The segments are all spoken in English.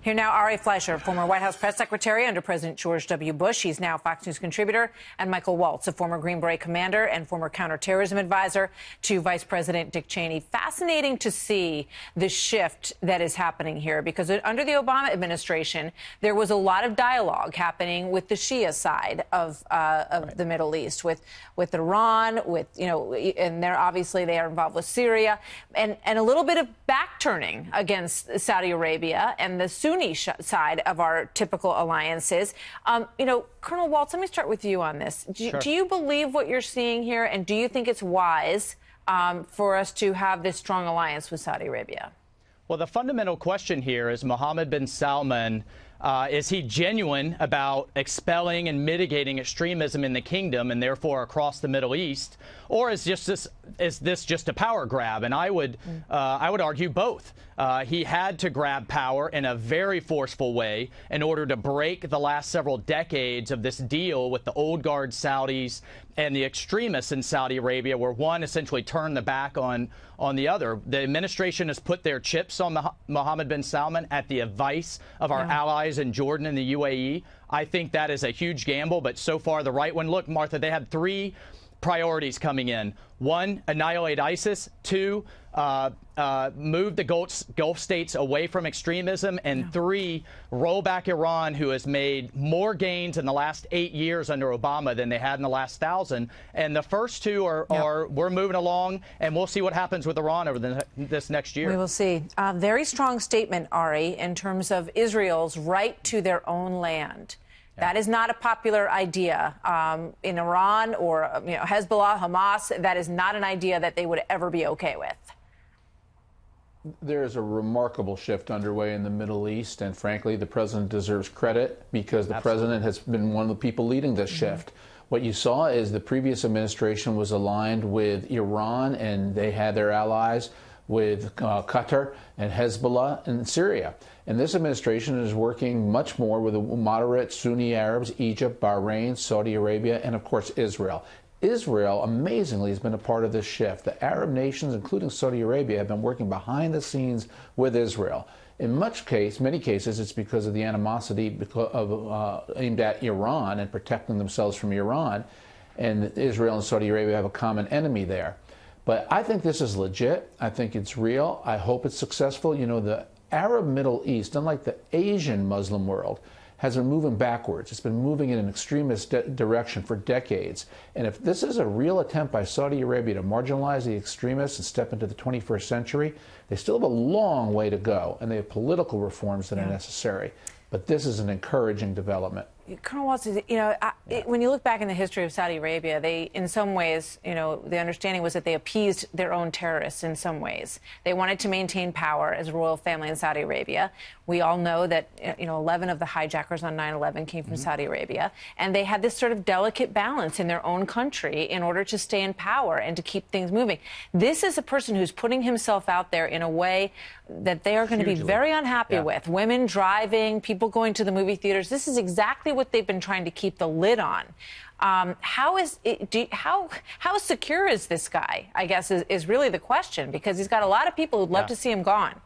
Here now, Ari Fleischer, former White House press secretary under President George W. Bush. He's now Fox News contributor. And Michael Waltz, a former Green Beret commander and former counterterrorism advisor to Vice President Dick Cheney. Fascinating to see the shift that is happening here, because under the Obama administration, there was a lot of dialogue happening with the Shia side of the Middle East, with Iran, and they're obviously they are involved with Syria, and a little bit of back-turning against Saudi Arabia and the Sunni side of our typical alliances. Colonel Waltz, let me start with you on this. Do you believe what you're seeing here, and do you think it's wise for us to have this strong alliance with Saudi Arabia? Well, the fundamental question here is Mohammed bin Salman. Is he genuine about expelling and mitigating extremism in the kingdom and therefore across the Middle East, or is this just a power grab? And I would argue both. He had to grab power in a very forceful way in order to break the last several decades of this deal with the old guard Saudis and the extremists in Saudi Arabia, where one essentially turned the back on the other. The administration has put their chips on Mohammed bin Salman at the advice of our allies in Jordan and the UAE. I think that is a huge gamble, but so far the right one. Look, Martha, they had three priorities coming in. One, annihilate ISIS. Two, move the Gulf states away from extremism. And three, roll back Iran, who has made more gains in the last 8 years under Obama than they had in the last 1,000. And the first two are we're moving along, and we'll see what happens with Iran over this next year. We will see. Very strong statement, Ari, in terms of Israel's right to their own land. That is not a popular idea in Iran or Hezbollah, Hamas. That is not an idea that they would ever be okay with. There is a remarkable shift underway in the Middle East, and frankly, the president deserves credit because the president has been one of the people leading this shift. What you saw is the previous administration was aligned with Iran, and they had their allies with Qatar and Hezbollah and Syria. And this administration is working much more with the moderate Sunni Arabs, Egypt, Bahrain, Saudi Arabia, and of course Israel. Israel, amazingly, has been a part of this shift. The Arab nations, including Saudi Arabia, have been working behind the scenes with Israel. In many cases, it's because of the animosity aimed at Iran and protecting themselves from Iran. And Israel and Saudi Arabia have a common enemy there. But I think this is legit. I think it's real. I hope it's successful. The Arab Middle East, unlike the Asian Muslim world, has been moving backwards. It's been moving in an extremist direction for decades. And if this is a real attempt by Saudi Arabia to marginalize the extremists and step into the 21st century, they still have a long way to go, and they have political reforms that are necessary. But this is an encouraging development. Colonel Waltz, when you look back in the history of Saudi Arabia, they, in some ways, the understanding was that they appeased their own terrorists in some ways. They wanted to maintain power as a royal family in Saudi Arabia. We all know that, 11 of the hijackers on 9/11 came from Saudi Arabia. And they had this sort of delicate balance in their own country in order to stay in power and to keep things moving. This is a person who's putting himself out there in a way that they are going to be very unhappy with. Women driving, people going to the movie theaters. This is exactly what they've been trying to keep the lid on. How secure is this guy, I guess, is really the question, because he's got a lot of people who'd love to see him gone.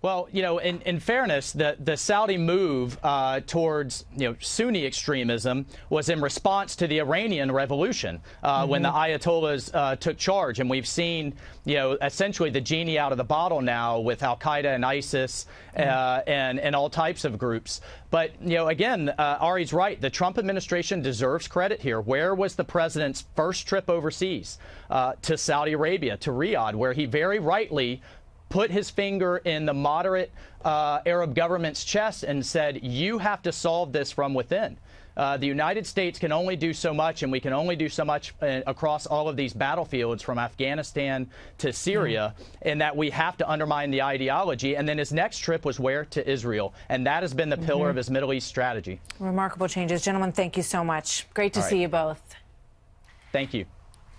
Well, in fairness, the Saudi move towards, Sunni extremism was in response to the Iranian Revolution when the Ayatollahs took charge. And we've seen, essentially the genie out of the bottle now with al-Qaeda and ISIS and all types of groups. But, again, Ari's right. The Trump administration deserves credit here. Where was the president's first trip overseas? To Saudi Arabia, to Riyadh, where he very rightly put his finger in the moderate Arab government's chest and said, you have to solve this from within. The United States can only do so much, and we can only do so much across all of these battlefields from Afghanistan to Syria, and that we have to undermine the ideology. And then his next trip was where? To Israel. And that has been the pillar of his Middle East strategy. Remarkable changes. Gentlemen, thank you so much. Great to see you both. Thank you.